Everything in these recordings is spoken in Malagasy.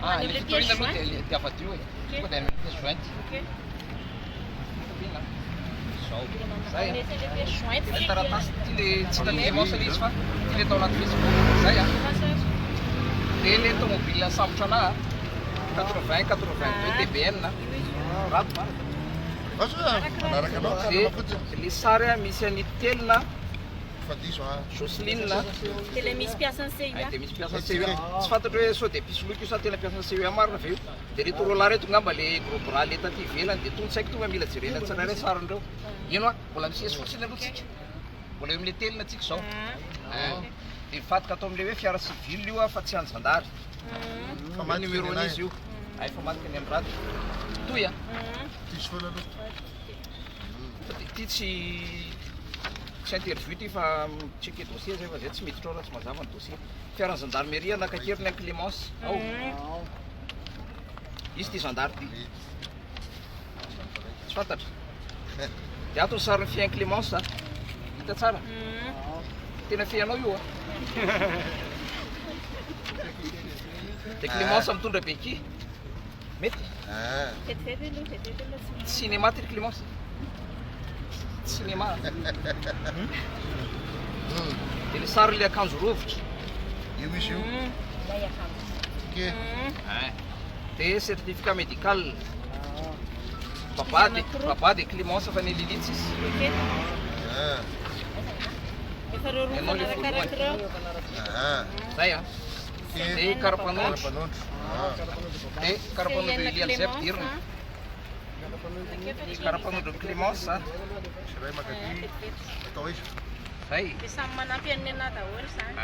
Any le pièce jointe. Dia avadio e. Ko dia amin'ny pièce jointe. OK. Zao. Zay. Le pièce jointe. Ay taratasy ty le tsy tanilemao sa le izy fa ty le tao anaty Facebook. Zay a. Dia le tomobile sambotra anà 80 82 DBN rato marina. Manaraka anao tsara fotsiny. Le sary a misy an'ity telona Fadiso ha. Jocelyne Dia le misy piasan'ny CUA. dia misy mpiasan'ny CUA. Tsy fantatro hoe sao dia pisoloiko io sa tena mpiasan'ny CUA marina ve io. Dia reto rola reto ngamba le gros bras le taty ivelany dia tony tsy haiko tonga mila jerena tsirairay sarandreo. Ino a mbola misesy fotsiny aloha tsika. Mbola eo amin'le telona tsika zao. Dia mifatika atao amin'le hoe fiara civil io a fa tsy anjandary. Fa ma numéro an'izy io. Ay fa marika ny amin'ny rato. Toy a. Tisy foana aloha. Ty tsy interview ty fa checker dossier zay fa zay tsy miditra ao raha tsy mazava ny dossier. Fiaran'ny gendarmerie anakakeriny any Clémence ao. Izy ty gendarme ty. Tsy fantatra. Dia ato ny sarin'ny fiain'ny Clémence a. Hita tsara. Tena fianao io a. Dia Clémence mitondra beky. Mety. Vetivety aloha, vetivety aloha. Cinéma ty Clémence. Cinéma. Dia le sary le akanjo rovitra. Io izy io. Lay akanjo. Ke. Dia certificat médical. Papa de Clémence fa ny Lilitsy izy. OK. Efa reo roa fanarakaraka reo. Zay a. Dia karapanondro. Dia karapanondro Eliane zay ampidirina. Karapanondro Clémence a. Siray makaty. Atao izy. Zay. Dia samy manampy amin'ny anà daholo zany.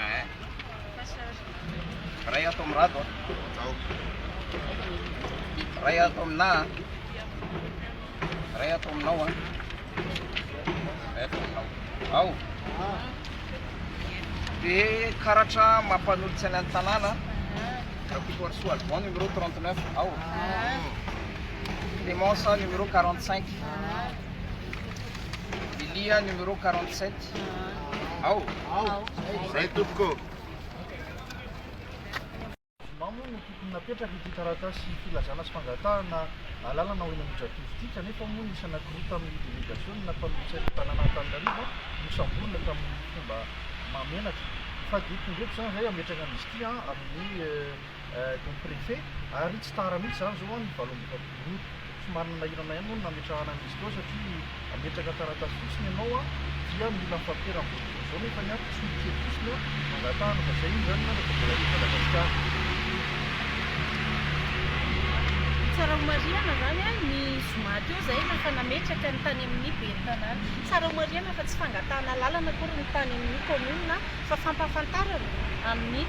Ray ato amin'ny rado. Ao. Ray ato aminà. Ray ato aminao a. Ray ato aminao. Ao. Dia karatra mampanolotsy any an-tanàna. Rapiko Arsoa Albon numéro 39. Ao. Clémence numéro 45. Lilia numéro 47. Ao. Zay tompoko. Mamono tokony napetraka ity taratasy filazana sy fangatahana lalana ho eny amin'ny Drakivo ity kanefa moa nisy anankiroa tamin'ny délégation nampanolotsy tanàna Antananarivo nosamborona tamin'ny fomba mamenatra. Fa dia tondreko zany zay ametraka an'izy ity amin'ny don préfet ary tsy tara mihitsy zany zao ny valomboka somary nahirana ihany moa nametrahana an'izy teo satria ametraka taratasy fotsiny ianao dia mila mifampera amin'ny zao nefa ny tsy miteny fotsiny mangatahana fa zay iny zany na rehefa mbola efa Madagasikara. Tsara homariana zany a ny zoma teo zay rehefa nametraka ny tany amin'ny be ny tanàna. Tsara homariana fa tsy fangatahana lalana akory ny tany amin'ny commune fa fampahafantarana amin'ny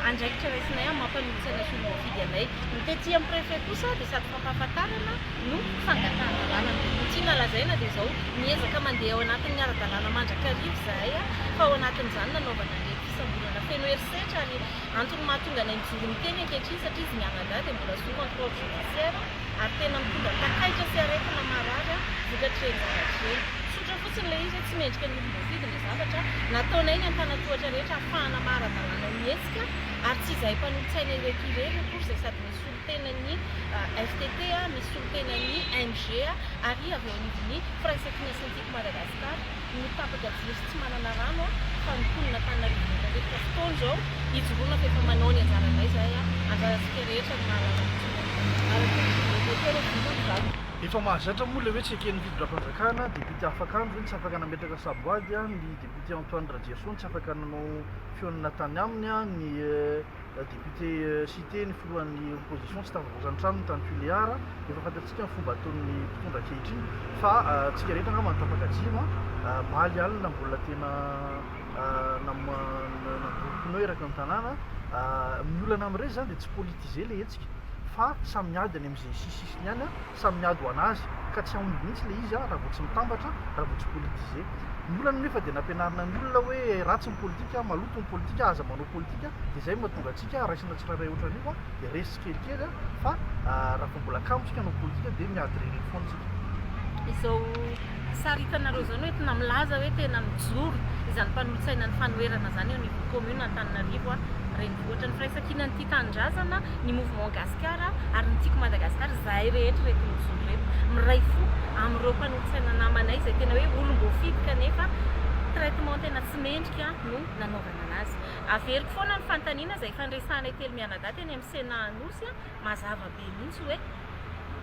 andraikitra raisinay mampanolotsy ana sy mividy anay. Ny tety amin'ny préfet kosa dia sady fampahafantarana no fangatahana lalana. Tsy nalazaina dia zao miezaka mandeha ao anatin'ny ara-dalàna mandrakarivo zahay fa ao anatin'izany nanaovana an'ilay fisamborana feno herisetra ary antony mahatonga anay mijoro miteny ankehitriny satria izy mianadahy dia mbola soma contrôle judiciaire ary tena mitondra takaitra sy aretina marary vokatreny zavatreny. Sotra fotsiny ilay izy tsy mendrika ny olom-boafidy ilay zavatra nataonay ny antanatohatra rehetra ahafahana mahara-dalàna miezika ary tsy izay mpanolotsaina ireto irery akory izay sady misy olo-tenan'ny FTT misy olo-tenan'ny NG ary avy eo anivon'ny firaisan-kina siantifique Madagasikara ny tapaka jiry tsy manana rano fa niponina Antananarivo rehetra fotoana izao hijoroana fa efa manao ny anjaranay zay anjarantsika rehetra ny mahalala Efa mahazatra moa ilay hoe tsy eken'ny fitondram-panjakana député afaka andro tsy afaka nametraka saboady ny député Antoine Radiason tsy afaka nanao fionana tany aminy ny député cité ny filohan'ny opposition tsy tafavoazan-trano ny tany Tuléara efa fantatsika ny fomba ataon'ny mpitondra ankehitriny fa tsika rehetra nga manotapaka jiro maly alina mbola tena namborokony eraka ny tanàna ny olana amin'ireny zany dia tsy politiser ilay hetsika fa samy miady any amin'izay sisisiny ihany samy miady ho anazy ka tsy amby mihitsy ilay izy raha vao tsy mitambatra raha vao tsy politiser. Ny olana nefa dia nampianarina ny olona hoe ratsy ny politika maloto ny politika aza manao politika dia izay mahatonga antsika raisina tsirairay ohatran'io dia resy kelikely fa raha vao mbola kamotsika hanao politika dia miady reny foana tsika. Izao sary hitanareo zany hoe tena milaza hoe tena mijoro izany mpanolotsaina ny fanoherana zany ao niveau commune Antananarivo renivohitra ny firaisan-kinan'ity tanindrazana ny mouvement gasikara ary ny tiako Madagasikara zahay rehetra reto nozony reto miray fo amin'ireo mpanolotsaina namanay izay tena hoe olom-boafidy kanefa traitement tena tsy mendrika no nanaovana anazy. Averiko foana ny fanontaniana izay fandraisanay telo mianadaty eny amin'ny Sena Anosy mazava be mihitsy hoe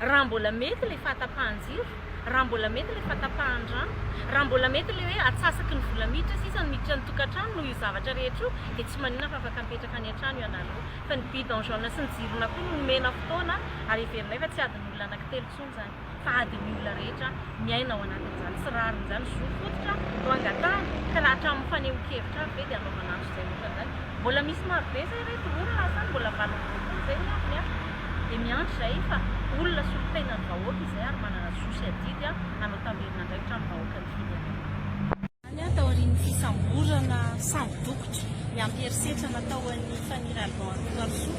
raha mbola mety ilay fahatapahan-jiro, raha mbola mety ilay fahatapahan-drano, raha mbola mety ilay hoe atsasaky ny vola miditra sisa ny miditra ny tokantrano noho io zavatra rehetra io dia tsy maninona fa afaka mipetraka any an-trano ianareo fa ny bidon jaune sy ny jirona koa no nomena fotoana ary heverinay fa tsy adiny olona anankitelo intsony zany fa adiny olona rehetra miaina ao anatin'izany sy rarin'izany zo fototra no angatahana ka raha hatramin'ny faneho-kevitra avy ve dia anaovana andro izay ohatra zany mbola misy maro be zay reto olona zany mbola valon'olona zay miafy dia miandry zay fa olona solotena ny vahoaka izay ary manana sosy adidy hanao tamerina indray tranom-bahoaka ny fidy tao aorian'ny fisamborana sambo dokotra miampy herisetra natao an'ny Fanny Albon Arroso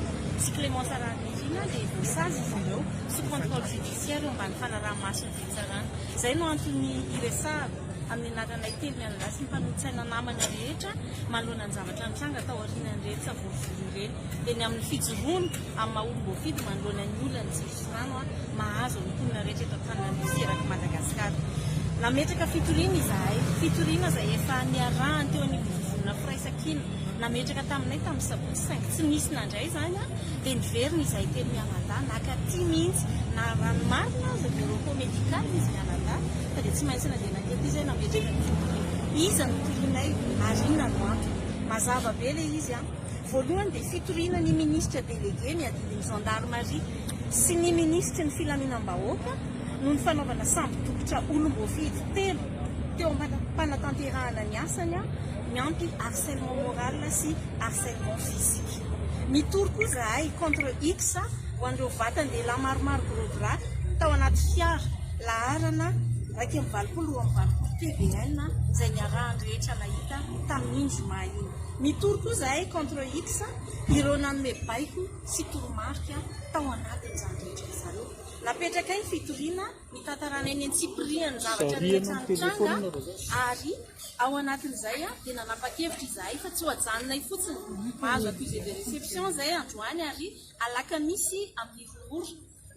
sy Clémence Aranirina dia voasazy izy ireo sous contrôle judiciaire ambany fanaraha-masony fitsarana. Izay no antony iresahana amin'ny anaranay telo mianadaty ny mpanolotsaina namana rehetra manoloana ny zavatra nitranga tao aorianany rehetra savorovory ireny dia ny amin'ny fijoroana amin'ny maha-olom-boafidy manoloana ny olona ny jiro-rano mahazo ny mponina rehetra eto an-tanàna eraky Madagasikara. Nametraka fitoriana izahay, fitoriana izay efa niarahany teo anivovona firaisan-kina nametraka taminay tamin'ny sabotsy saingy tsy misy nandray zany dia niverina izahay telo mianadahy nakaty mihitsy na ranomarina zay bureau médical izy mianadahy fa dia tsy maintsy na dia nankety izy nametraka ny fitoriana. Iza ny torinay ary inona no antony mazava be ilay izy voalohany dia fitoriana ny ministre délégué miadiny ny gendarmerie sy ny ministre ny filaminam-bahoaka no ny fanaovana sambo dokotra olom-boafidy telo teo am-panatanterahana ny asany miampy harcèlement moral sy harcèlement physique. Mitory koa zahay contre X ho an'ireo vatan-dehilahy maromaro gros tao anaty fiara laharana 180 TBN izay niarahany rehetra nahita tamin'iny zoma iny. Mitory koa zahay contre X ireo nanome baiko sy toromarika tao anatin'izany rehetra izareo. Napetraka ny fitoriana mitantarana eny an-tsipiriany zavatra rehetra nitranga ary ao anatin'izay dia nanapa-kevitra izahay fa tsy ho ajanonay fotsiny mahazo accusé de réception zay androany ary alakamisy amin'ny roa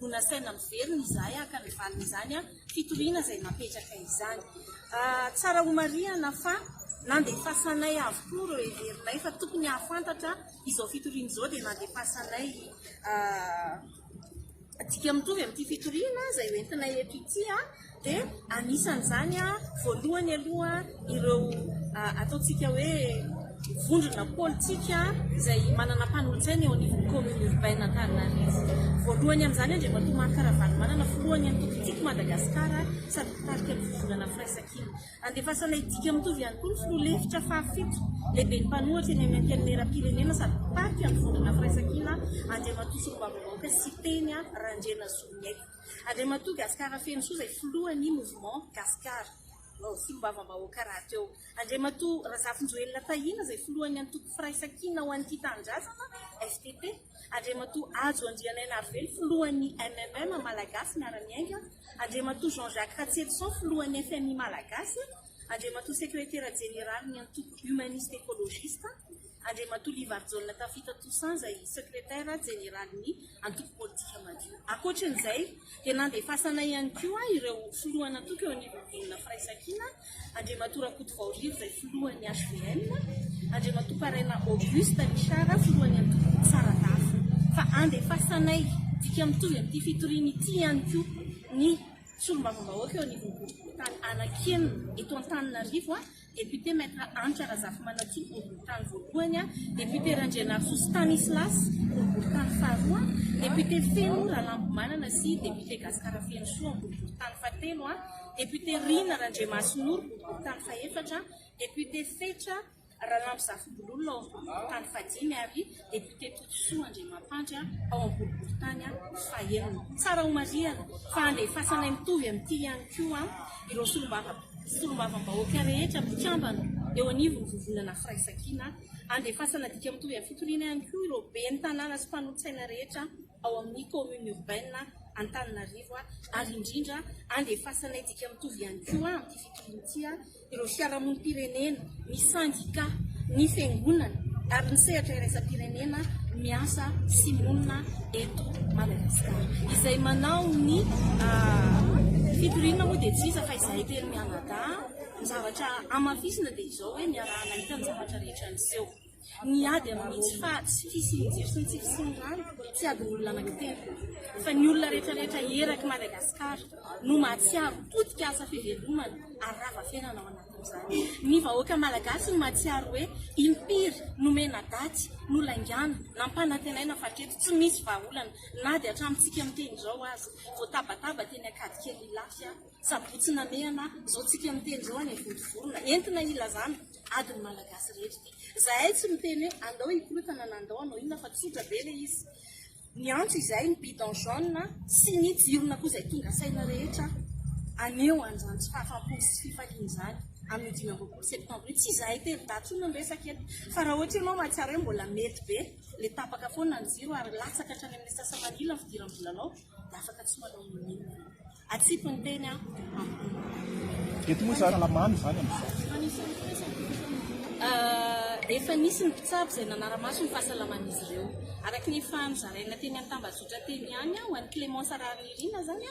no nasaina miverina izahay aka ny valin'izany fitoriana izay napetraka izany. Tsara homariana fa nandefasanay avokoa ireo heverinay fa tokony hahafantatra izao fitoriana izao dia nandefasanay atika mitovy amin'ity fitoriana izay hoentinay eto ity dia anisan'izany voalohany aloha ireo ataontsika hoe vondrona politika izay manana mpanolotsaina eo anivon'ny commune urbaine Antananarivo. Voalohany amin'izany Andriamatoa Marc Ravalomanana filohany ny tokotiako Madagasikara sady mpitarika ny vovonana firaisan-kina. Andefasanay dika mitovy ihany koa ny filoha lefitra fahafito lehibe ny mpanohatra eny amin'ny antenimera-pirenena sady mpitarika ny vovonana firaisan-kina Andriamatoa Sombavavahoaka sy teny Randriana Zoniaiko. Andriamatoa Gasikara Fenosoa izay filohan'ny mouvement Gasikara Sombavavahoaka raha teo. Andriamatoa Razafinjoelina Tahina izay filohan'ny antoko firaisan-kina ho an'ity tanindrazana FTT. Andriamatoa Ajo Andrianay Narvely filohan'ny MMM Malagasy miara-miainga. Andriamatoa Jean-Jacques Ratselson filohan'ny FMI Malagasy. Andriamatoa secrétaire général ny antoko humaniste écologiste. Andriamatoa Livarjolina Tafita Toussaint izay secrétaire général ny antoko politika madio. Ankoatran'izay dia nandefasana ihany koa ireo filohana antoko eo anivon'ny firaisan-kina. Andriamatoa Rakoto Vaorivo izay filohan'ny HVN. Andriamatoa Parena Auguste Michara filohan'ny antoko Saradafo. Fa andefasanay dika mitovy amin'ity fitoriana ity ihany koa ny Sombavavahoaka eo anivon'ny tany Anankena eto Antananarivo député maître Antra Razafy Olon-tany voalohany député Randrianarso Stanislas Olon-tany faharoa député Feno Ralambomanana sy député Gasikara Fenosoa Olon-tany fahatelo député Rina Randriamasinoro Olon-tany fahaefatra député Fetra Ralambo Zafibololona ao Olon-tany fahadimy ary député Totosoa Andriamampandry ao Olon-tany fahaenina. Tsara homariana fa andefasanay mitovy amin'ity ihany koa ireo solombavambahoaka rehetra mpikambana eo anivon'ny vovonana firaisan-kina. Andefasana dika mitovy amin'ny fitoriana ihany koa ireo ben'ny tanàna sy mpanolotsaina rehetra ao amin'ny commune urbaine Antananarivo ary indrindra andefasanay dika mitovy ihany koa amin'ity fitoriana ity ireo fiarahamonim-pirenena, ny syndicat, ny fiangonana, ary ny sehatra iraisam-pirenena miasa sy monina eto Madagasikara izay manao ny fitoriana moa dia tsy iza fa izay teny mianada ny zavatra amafisina dia izao hoe miarahana hita ny zavatra rehetra niseho ny ady amin'ny tsy fisinjiry sy ny tsy fisindrany tsy adiny olona anankitelo fa ny olona rehetrarehetra eraky Madagasikara no mahatsiaro potika asa fivelomana ary rava fiainana ao anatin'izany ny vahoaka malagasy no mahatsiaro hoe impiry nomena daty no laingana nampanantenaina fatreto tsy misy vahaolana na dia hatramintsika miteny izao azy vao tabataba teny akady kely ilafy sabotsy namehana zao tsika miteny izao any vodivorona entina ilazana adiny malagasy rehetra zahay tsy miteny hoe andao hikorotana nandao anao inona fa tsotra be le izy ny antso izay ny bidon jaune sy ny jirona koa izay tonga saina rehetra aneo anjany tsy fahafampo sy fifaliana izany amin'ny 20 septembre tsy izahay telo daty no resaka eto fa raha ohatra ianao mahatsiaro hoe mbola mety be le tapaka foana ny jiro ary latsaka hatrany amin'ny sasamanila ny fidiram-bolanao dia afaka tsy manao minina atsipy ny teny eto moa zany lamamy zany efa nisy ny mpitsabo izay nanaramaso ny fahasalaman'izy ireo araky ny fanozaraina teny an-tambazotra teny ihany ho an'ny Clémence Rarinirina zany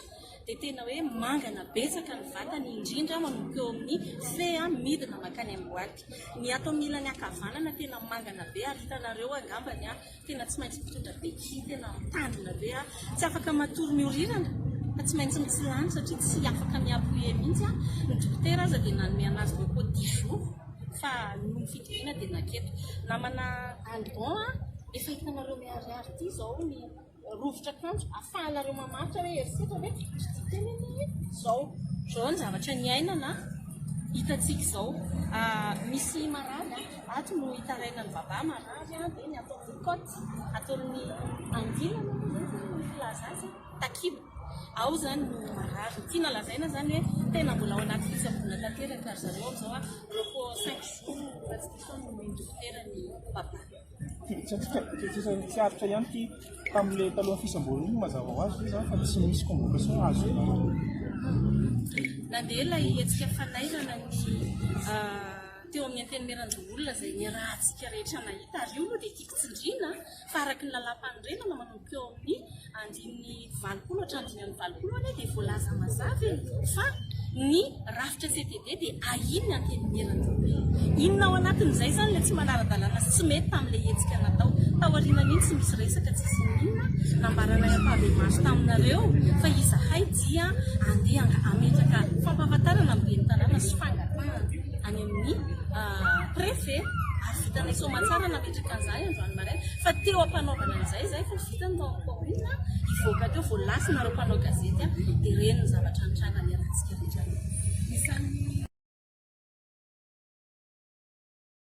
dia tena hoe mangana betsaka ny vatany indrindra manomboka eo amin'ny fe midina makany amin'ny boaty ny ato amin'ny ilany akavanana tena mangana be ary hitanareo angambany tena tsy maintsy mpitondra beky tena mitandrina be tsy afaka matory miorirana fa tsy maintsy mitsilany satria tsy afaka miapoe mihitsy ny dokotera aza dia nanome anazy boko 10 jours fa no fitoriana dia naketo namana andron efa hitanareo miariary ty zao ny rovotra kanjo afahanareo mamaritra hoe erisitra hoe teny zao zao ny zavatra ny ainana hitantsika izao misy marady ato no hitaraina ny baba marady dia ny ataony koty ataony angilana filazazy takibo ao zany no marary tiana lazaina zany hoe tena mbola ao anaty fisabona tanteraka ary zareo am'izao reko 5 jours ratsika no dokotera ny baba tsy aritra ihany ty tam'le taloha fisamborona iny mazava ho azy zany fa tsy misy convocation azo nandeha ilay etsika fanairana ny teo amin'ny antenymerandoolona izay ny rahantsika rehetra nahita ary io moa dia tiako tsindriana fa araky ny lalam-panorenana manomboka eo amin'ny andin'ny 20 hatramin'ny 20 dia voalaza mazava fa ny rafitra CTD dia ahiny antenymerandoolona inona ao anatin'izay zany le tsy manara-dalàna sy tsy mety tamin'ilay hetsika natao taorianany iny tsy misy resaka tsy sy inona nambarana ampabe maso taminareo fa izahay dia andeha ametraka fampahafantarana amin'ny tanàna sy fangatahana any amin'ny préfet ary vitanay somatsara nametraka an'izay androany maraina fa teo ampanaovana an'izay zay fa vitany tao amin'ny commune hivoaka teo voalasina reo mpanao gazety dia reny ny zavatra